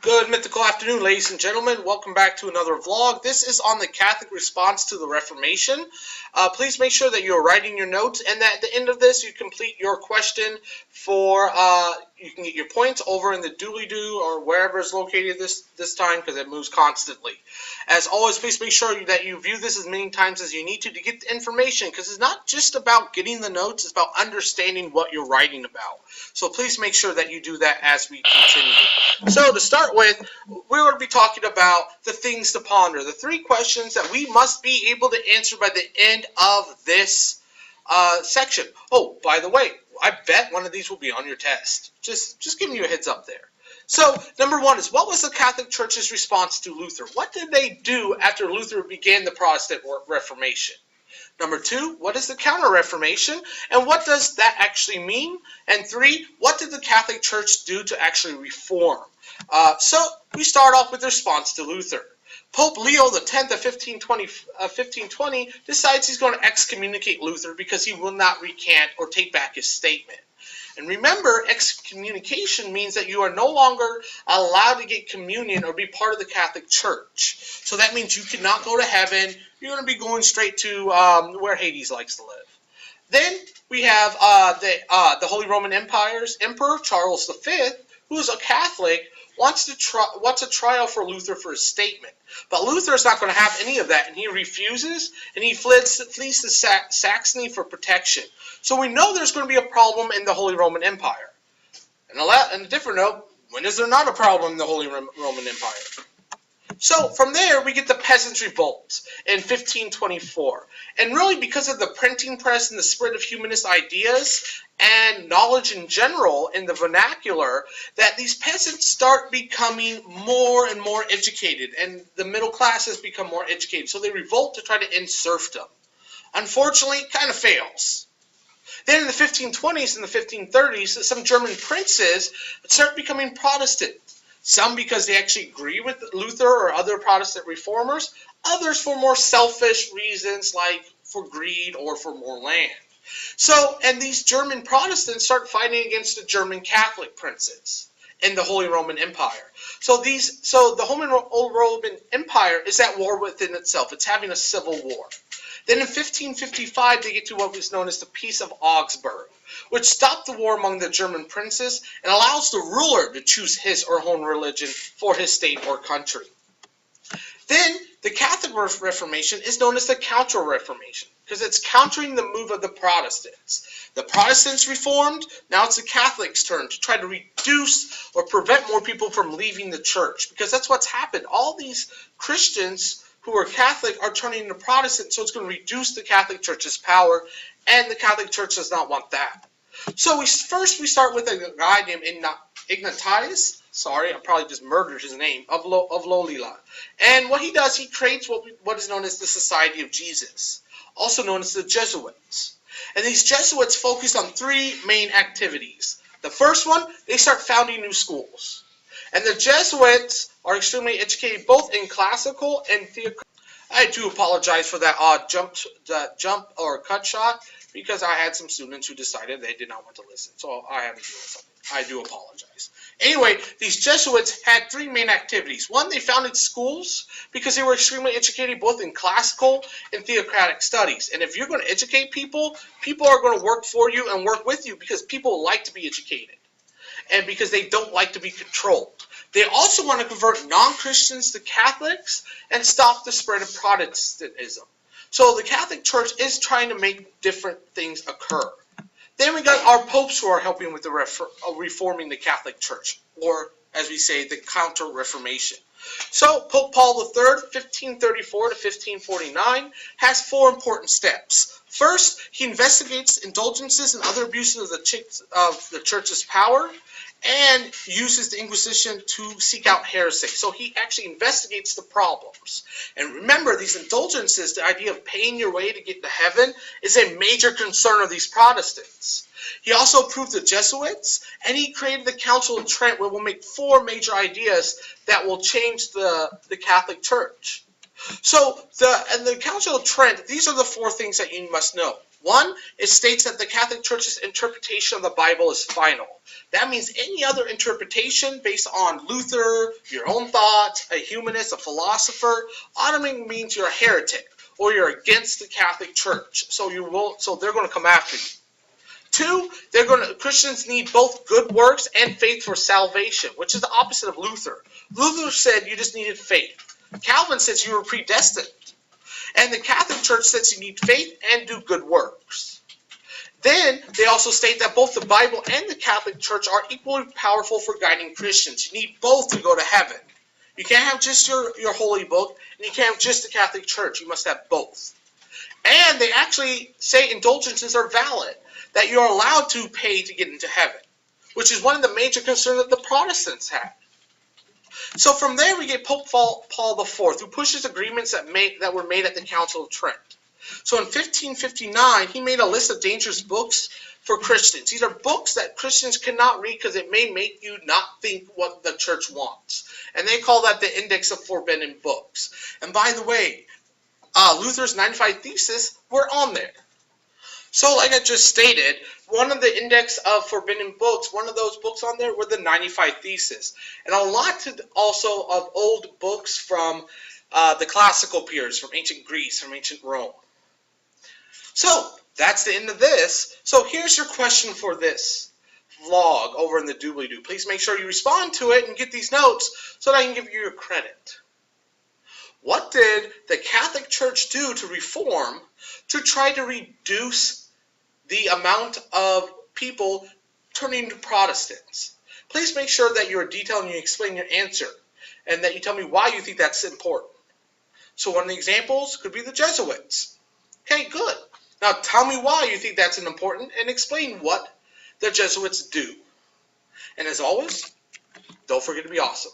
Good mythical afternoon, ladies and gentlemen. Welcome back to another vlog. This is on the Catholic response to the Reformation. Please make sure that you're writing your notes, and that at the end of this, you complete your question for, you can get your points over in the doobly-doo or wherever it's located this time, because it moves constantly. As always, please make sure that you view this as many times as you need to get the information, because it's not just about getting the notes, it's about understanding what you're writing about. So please make sure that you do that as we continue. So to start with, we're going to be talking about the things to ponder, the three questions that we must be able to answer by the end of this section. Oh, by the way, I bet one of these will be on your test. Just giving you a heads up there. So, number one is, what was the Catholic Church's response to Luther? What did they do after Luther began the Protestant Reformation? Number two, what is the Counter Reformation, and what does that actually mean? And three, what did the Catholic Church do to actually reform? So we start off with the response to Luther. Pope Leo X of 1520 decides he's going to excommunicate Luther because he will not recant or take back his statement. And remember, excommunication means that you are no longer allowed to get communion or be part of the Catholic Church. So that means you cannot go to heaven. You're going to be going straight to where Hades likes to live. Then we have the Holy Roman Empire's Emperor Charles V, who is a Catholic, wants a trial for Luther for his statement. But Luther is not going to have any of that, and he refuses, and he flees to Saxony for protection. So we know there's going to be a problem in the Holy Roman Empire. And on a different note, when is there not a problem in the Holy Roman Empire? So from there, we get the Peasants Revolt in 1524. And really, because of the printing press and the spread of humanist ideas and knowledge in general in the vernacular, that these peasants start becoming more and more educated, and the middle class has become more educated. So they revolt to try to end serfdom. Unfortunately, it kind of fails. Then in the 1520s and the 1530s, some German princes start becoming Protestant. Some because they actually agree with Luther or other Protestant reformers, others for more selfish reasons like for greed or for more land. So, and these German Protestants start fighting against the German Catholic princes in the Holy Roman Empire. So the Holy Roman Empire is at war within itself. It's having a civil war. Then in 1555, they get to what was known as the Peace of Augsburg, which stopped the war among the German princes and allows the ruler to choose his or her own religion for his state or country. Then the Catholic Reformation is known as the Counter Reformation, because it's countering the move of the Protestants. The Protestants reformed, now it's the Catholics' turn to try to reduce or prevent more people from leaving the church, because that's what's happened. All these Christians who are Catholic are turning into Protestant, so it's going to reduce the Catholic Church's power, and the Catholic Church does not want that. So we start with a guy named Ignatius. Sorry, I probably just murdered his name, of Lolila. And what he does, he creates what is known as the Society of Jesus, also known as the Jesuits. And these Jesuits focus on three main activities. The first one, they start founding new schools. And the Jesuits are extremely educated both in classical and theocratic. I do apologize for that odd jump or cut shot, because I had some students who decided they did not want to listen. So I had to deal with something. I do apologize. Anyway, these Jesuits had three main activities. One, they founded schools because they were extremely educated both in classical and theocratic studies. And if you're going to educate people, people are going to work for you and work with you because people like to be educated, and because they don't like to be controlled. They also want to convert non-Christians to Catholics and stop the spread of Protestantism. So the Catholic Church is trying to make different things occur. Then we got our popes who are helping with the reforming the Catholic Church, or as we say, the Counter Reformation. So Pope Paul III, 1534 to 1549, has four important steps. First, he investigates indulgences and other abuses of the Church's power, and uses the Inquisition to seek out heresy. So he actually investigates the problems. And remember, these indulgences, the idea of paying your way to get to heaven, is a major concern of these Protestants. He also approved the Jesuits, and he created the Council of Trent, where we'll make four major ideas that will change the Catholic Church. So the Council of Trent, these are the four things that you must know. One, it states that the Catholic Church's interpretation of the Bible is final. That means any other interpretation based on Luther, your own thoughts, a humanist, a philosopher, automatically means you're a heretic or you're against the Catholic Church. So they're going to come after you. Two, Christians need both good works and faith for salvation, which is the opposite of Luther. Luther said you just needed faith. Calvin says you were predestined. And the Catholic Church says you need faith and do good works. Then they also state that both the Bible and the Catholic Church are equally powerful for guiding Christians. You need both to go to heaven. You can't have just your holy book, and you can't have just the Catholic Church. You must have both. And they actually say indulgences are valid, that you're allowed to pay to get into heaven, which is one of the major concerns that the Protestants had. So from there we get Pope Paul IV, who pushes agreements that were made at the Council of Trent. So in 1559, he made a list of dangerous books for Christians. These are books that Christians cannot read because it may make you not think what the church wants. And they call that the Index of Forbidden Books. And by the way, Luther's 95 Theses were on there. So like I just stated, one of the Index of Forbidden Books, one of those books on there were the 95 Theses. And a lot also of old books from the classical periods, from ancient Greece, from ancient Rome. So that's the end of this. So here's your question for this vlog over in the doobly-doo. Please make sure you respond to it and get these notes so that I can give you your credit. What did the Catholic Church do to reform to try to reduce the amount of people turning to Protestants? Please make sure that you're detailed and you explain your answer and that you tell me why you think that's important. So one of the examples could be the Jesuits. Okay, good. Now tell me why you think that's important and explain what the Jesuits do. And as always, don't forget to be awesome.